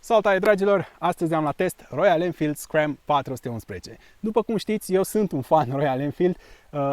Salutare dragilor! Astăzi am la test Royal Enfield Scram 411. După cum știți, eu sunt un fan Royal Enfield.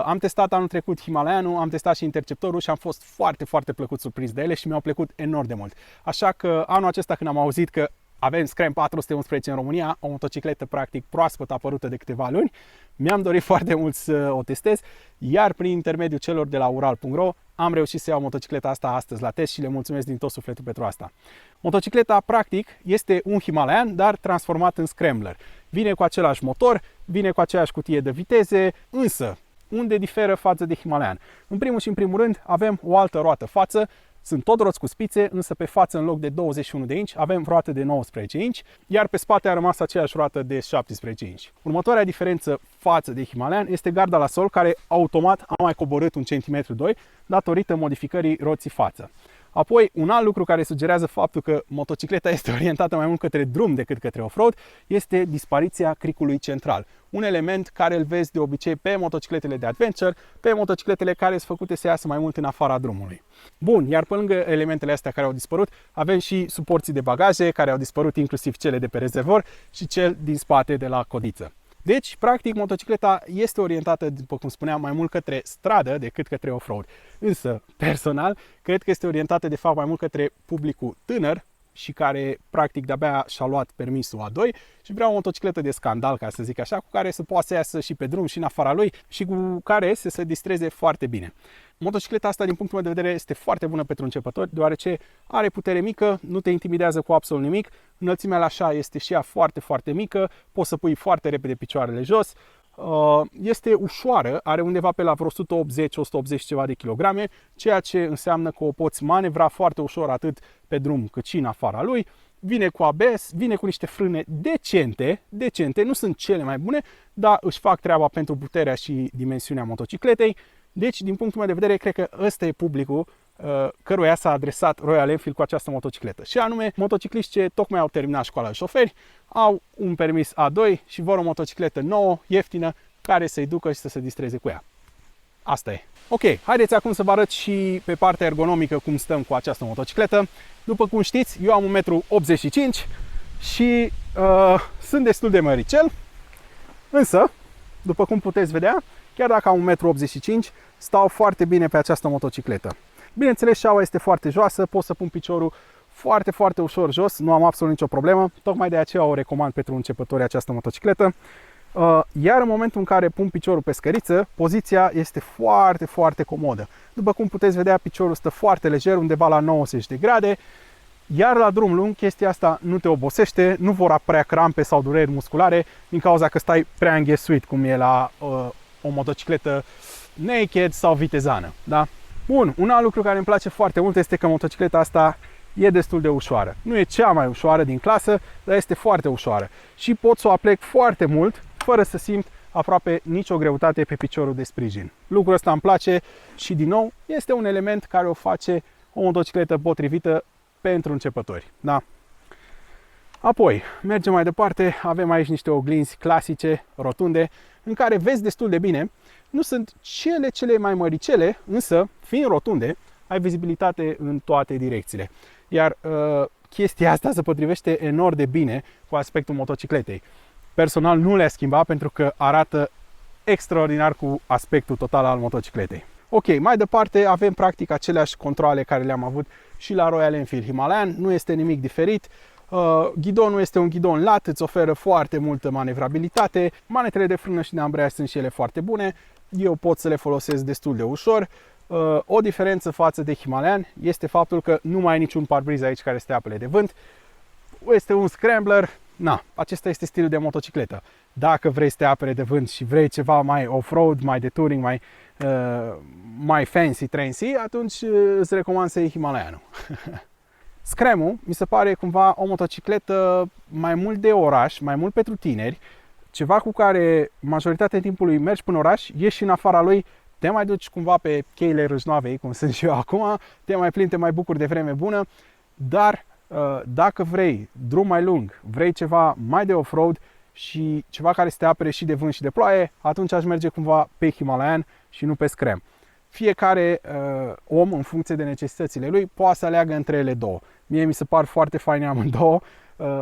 Am testat anul trecut Himalayanul, am testat și Interceptorul și am fost foarte plăcut surprins de ele și mi-au plăcut enorm de mult. Așa că anul acesta, când am auzit că avem Scram 411 în România, o motocicletă practic proaspăt apărută de câteva luni, mi-am dorit foarte mult să o testez, iar prin intermediul celor de la Ural.ro am reușit să iau motocicleta asta astăzi la test și le mulțumesc din tot sufletul pentru asta. Motocicleta practic este un Himalayan, dar transformat în Scrambler. Vine cu același motor, vine cu aceeași cutie de viteze, însă unde diferă față de Himalayan? În primul și în primul rând avem o altă roată față. Sunt tot roți cu spițe, însă pe față în loc de 21 de inch avem roată de 19 inch, iar pe spate a rămas aceeași roată de 17 inch. Următoarea diferență față de Himalayan este garda la sol, care automat a mai coborât 1,2 cm datorită modificării roții față. Apoi, un alt lucru care sugerează faptul că motocicleta este orientată mai mult către drum decât către off-road este dispariția cricului central. Un element care îl vezi de obicei pe motocicletele de adventure, pe motocicletele care sunt făcute să iasă mai mult în afara drumului. Bun, iar pe lângă elementele astea care au dispărut, avem și suporții de bagaje care au dispărut, inclusiv cele de pe rezervor și cel din spate de la codiță. Deci, practic, motocicleta este orientată, după cum spuneam, mai mult către stradă decât către off-road. Însă, personal, cred că este orientată, de fapt, mai mult către publicul tânăr și care, practic, de-abia și-a luat permisul A2 și vrea o motocicletă de scandal, ca să zic așa, cu care să poată să iasă și pe drum și în afara lui și cu care să se distreze foarte bine. Motocicleta asta, din punctul meu de vedere, este foarte bună pentru începători, deoarece are putere mică, nu te intimidează cu absolut nimic, înălțimea la așa este și ea foarte mică, poți să pui foarte repede picioarele jos, este ușoară, are undeva pe la vreo 180-180 ceva de kilograme, ceea ce înseamnă că o poți manevra foarte ușor atât pe drum cât și în afara lui. Vine cu ABS, vine cu niște frâne decente, nu sunt cele mai bune, dar își fac treaba pentru puterea și dimensiunea motocicletei. Deci, din punctul meu de vedere, cred că ăsta e publicul căruia s-a adresat Royal Enfield cu această motocicletă. Și anume, motocicliști ce tocmai au terminat școala de șoferi, au un permis A2 și vor o motocicletă nouă, ieftină, care să-i ducă și să se distreze cu ea. Asta e. Ok, haideți acum să vă arăt și pe partea ergonomică cum stăm cu această motocicletă. După cum știți, eu am 1,85 m și sunt destul de măricel, însă, după cum puteți vedea, chiar dacă am 1,85 m, stau foarte bine pe această motocicletă. Bineînțeles, șaua este foarte joasă, pot să pun piciorul foarte ușor jos, nu am absolut nicio problemă, tocmai de aceea o recomand pentru începători această motocicletă. Iar în momentul în care pun piciorul pe scăriță, poziția este foarte comodă. După cum puteți vedea, piciorul stă foarte lejer, undeva la 90 de grade, iar la drum lung chestia asta nu te obosește, nu vor apărea crampe sau dureri musculare din cauza că stai prea înghesuit, cum e la o motocicletă naked sau vitezană, da? Bun, un alt lucru care îmi place foarte mult este că motocicleta asta e destul de ușoară. Nu e cea mai ușoară din clasă, dar este foarte ușoară. Și pot să o aplec foarte mult, fără să simt aproape nicio greutate pe piciorul de sprijin. Lucrul ăsta îmi place și, din nou, este un element care o face o motocicletă potrivită pentru începători, da? Apoi, mergem mai departe, avem aici niște oglinzi clasice, rotunde, în care vezi destul de bine. Nu sunt cele mai măricele, însă, fiind rotunde, ai vizibilitate în toate direcțiile. Iar chestia asta se potrivește enorm de bine cu aspectul motocicletei. Personal nu le-a schimbat pentru că arată extraordinar cu aspectul total al motocicletei. Ok, mai departe avem practic aceleași controale care le-am avut și la Royal Enfield Himalayan, nu este nimic diferit. Ghidonul este un ghidon lat, îți oferă foarte multă manevrabilitate, manetele de frână și de ambreiaj sunt și ele foarte bune, eu pot să le folosesc destul de ușor. O diferență față de Himalayan este faptul că nu mai ai niciun parbriz aici care stă apele de vânt, este un Scrambler, acesta este stilul de motocicletă. Dacă vrei să te apere de vânt și vrei ceva mai off-road, mai de touring, mai fancy, trendy, atunci îți recomand să iei Himalayanul. Scram-ul mi se pare cumva o motocicletă mai mult de oraș, mai mult pentru tineri, ceva cu care majoritatea timpului mergi până oraș, ieși în afara lui, te mai duci cumva pe cheile Râșnoavei, cum sunt și eu acum, te mai plimbi, te mai bucuri de vreme bună, dar dacă vrei drum mai lung, vrei ceva mai de off-road și ceva care să te apere și de vânt și de ploaie, atunci aș merge cumva pe Himalayan și nu pe Scram. Fiecare om, în funcție de necesitățile lui, poate să aleagă între ele două. Mie mi se par foarte faine amândouă.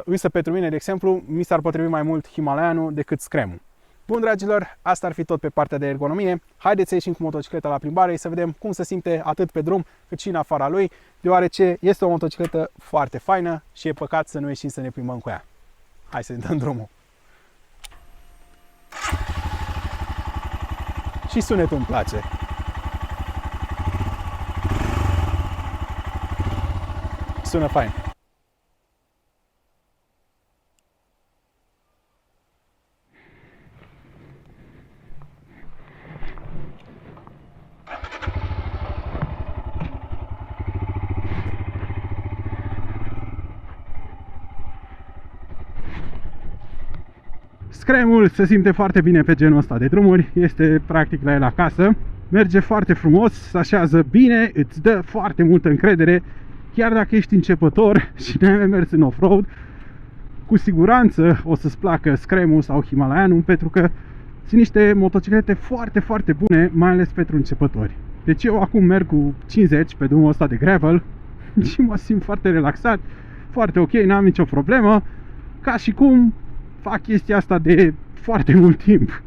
Însă pentru mine, de exemplu, mi s-ar potrivi mai mult Himalayanul decât Scram-ul. Bun, dragilor, asta ar fi tot pe partea de ergonomie. Haideți să ieșim cu motocicleta la plimbare să vedem cum se simte atât pe drum cât și în afara lui, deoarece este o motocicletă foarte faină și e păcat să nu ieșim să ne plimbăm cu ea. Hai să dăm drumul. Și sunetul îmi place. Sună fain. Scram-ul se simte foarte bine pe genul ăsta de drumuri, este practic la el acasă, merge foarte frumos, se așează bine, îți dă foarte multă încredere, chiar dacă ești începător și n-ai mai mers în off-road, cu siguranță o să-ți placă Scram-ul sau Himalayanul, pentru că sunt niște motociclete foarte, foarte bune, mai ales pentru începători. Deci eu acum merg cu 50 pe drumul ăsta de gravel și mă simt foarte relaxat, foarte ok, n-am nicio problemă, ca și cum fac chestia asta de foarte mult timp.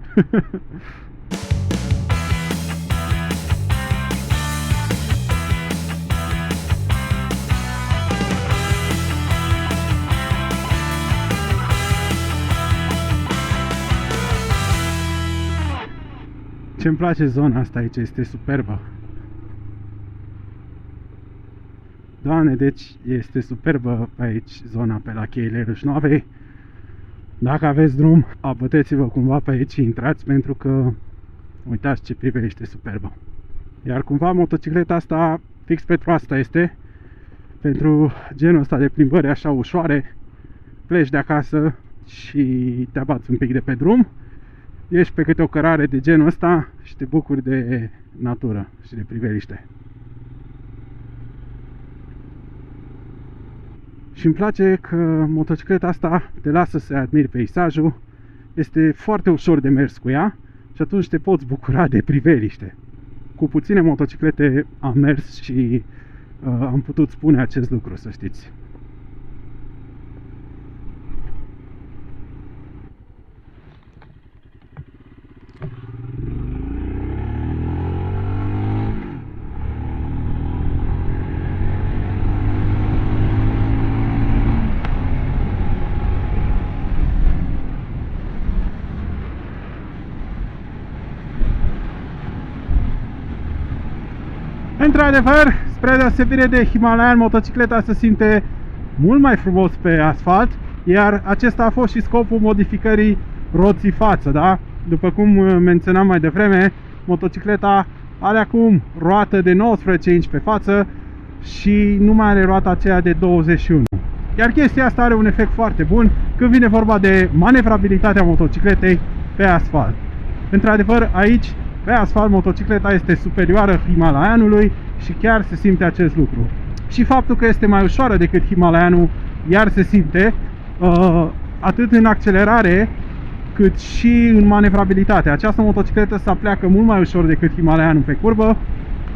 Ce-mi place zona asta aici, este superbă. Doamne, deci este superbă aici zona pe la cheile Râșnoavei. Dacă aveți drum, abăteți-vă cumva pe aici și intrați, pentru că uitați ce priveliște superbă. Iar cumva motocicleta asta fix pentru asta este, pentru genul ăsta de plimbări așa ușoare. Pleci de acasă și te abați un pic de pe drum, ieși pe câte o cărare de genul ăsta și te bucuri de natură și de priveliște. Și îmi place că motocicleta asta te lasă să admiri peisajul, este foarte ușor de mers cu ea și atunci te poți bucura de priveliște. Cu puține motociclete am mers și am putut spune acest lucru, să știți. Într-adevăr, spre deosebire de Himalayan, motocicleta se simte mult mai frumos pe asfalt, iar acesta a fost și scopul modificării roții față, da? După cum menționam mai devreme, motocicleta are acum roată de 19 inch pe față și nu mai are roata aceea de 21. Iar chestia asta are un efect foarte bun când vine vorba de manevrabilitatea motocicletei pe asfalt. Într-adevăr, aici pe asfalt motocicleta este superioară Himalayanului și chiar se simte acest lucru. Și faptul că este mai ușoară decât Himalayanul iar se simte atât în accelerare cât și în manevrabilitate. Această motocicletă se apleacă mult mai ușor decât Himalayanul pe curbă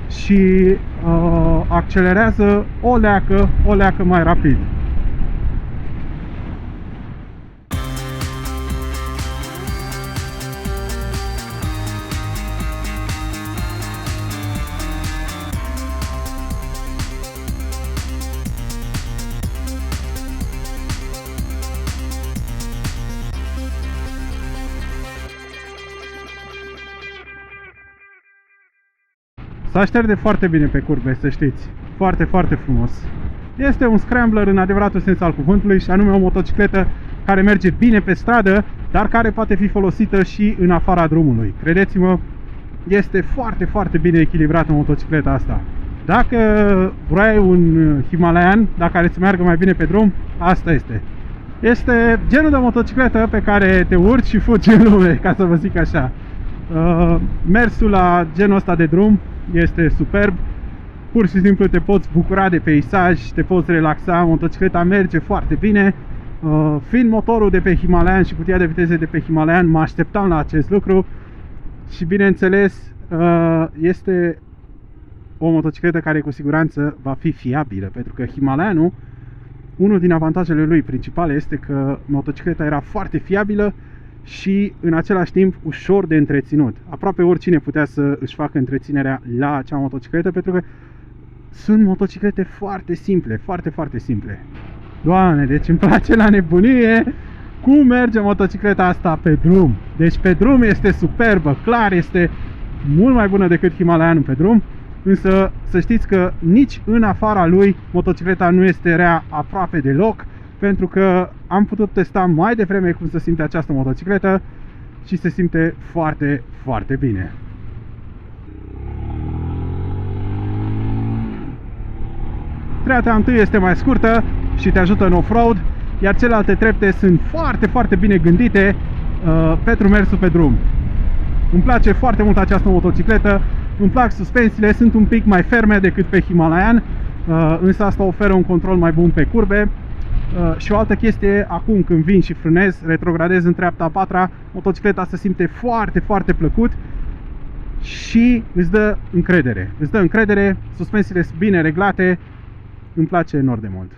și accelerează o leacă mai rapid. Se așterde foarte bine pe curbe, să știți. Foarte, foarte frumos. Este un scrambler în adevăratul sens al cuvântului și anume o motocicletă care merge bine pe stradă, dar care poate fi folosită și în afara drumului. Credeți-mă, este foarte, foarte bine echilibrată motocicleta asta. Dacă vrei un Himalayan, dacă care să meargă mai bine pe drum, asta este. Este genul de motocicletă pe care te urci și fugi în lume, ca să vă zic așa. Mersul la genul ăsta de drum este superb. Pur și simplu te poți bucura de peisaj, te poți relaxa, motocicleta merge foarte bine. Fiind motorul de pe Himalayan și cutia de viteze de pe Himalayan, mă așteptam la acest lucru și bineînțeles este o motocicletă care cu siguranță va fi fiabilă, pentru că Himalayanul unul din avantajele lui principale este că motocicleta era foarte fiabilă și în același timp ușor de întreținut. Aproape oricine putea să își facă întreținerea la acea motocicletă, pentru că sunt motociclete foarte simple, foarte, foarte simple. Doamne, deci îmi place la nebunie cum merge motocicleta asta pe drum. Deci pe drum este superbă, clar este mult mai bună decât Himalayanul pe drum, însă să știți că nici în afara lui motocicleta nu este rea aproape deloc, pentru că am putut testa mai devreme cum se simte această motocicletă și se simte foarte, foarte bine. Treapta întâi este mai scurtă și te ajută în off-road, iar celelalte trepte sunt foarte, foarte bine gândite pentru mersul pe drum. Îmi place foarte mult această motocicletă, îmi plac suspensiile, sunt un pic mai ferme decât pe Himalayan, însă asta oferă un control mai bun pe curbe. Și o altă chestie, acum când vin și frânez, retrogradez în treapta a patra, motocicleta se simte foarte, foarte plăcut și îți dă încredere. Îți dă încredere, suspensiile sunt bine reglate, îmi place enorm de mult.